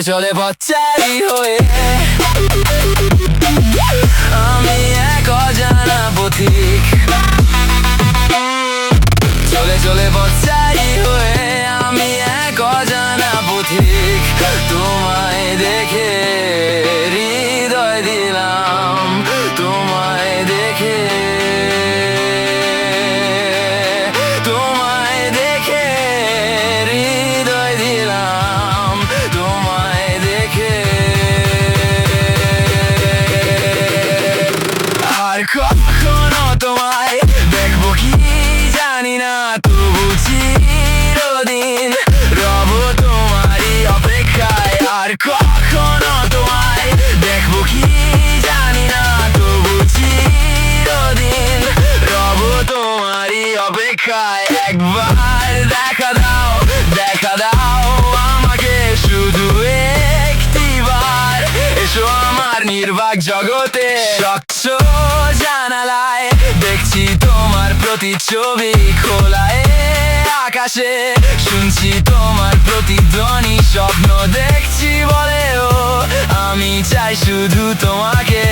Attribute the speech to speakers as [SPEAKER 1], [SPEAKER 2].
[SPEAKER 1] চলে চলে পথচারী হয়ে আমি এক অজানা পথিক। চলে চলে পথচারী হয়ে আমি এক অজানা পথিক। তোমায় দেখে হৃদয় দিলাম, তোমায় দেখে, তোমায় দেখে হৃদয় দিলাম, তোমায় দেখে। আর কখনো তোমায় দেখবো কি জানি না, তবু চিরদিন রব তোমারই অপেক্ষায়। আর কখনো তোমায় দেখবো কি জানি না, তবু চিরদিন রব তোমারই অপেক্ষায়। একবার দেখা দাও, দেখা দাও আমাকে শুধু একটিবার। এসো আমার নির্বাক জগতে, স্বচ্ছ জানালায় দেখছি তোমার প্রতিচ্ছবি। খোলায় আকাশে শুনছি তোমার প্রতিধ্বনি। স্বপ্ন দেখছি বলেও আমি চাই শুধু তোমাকে।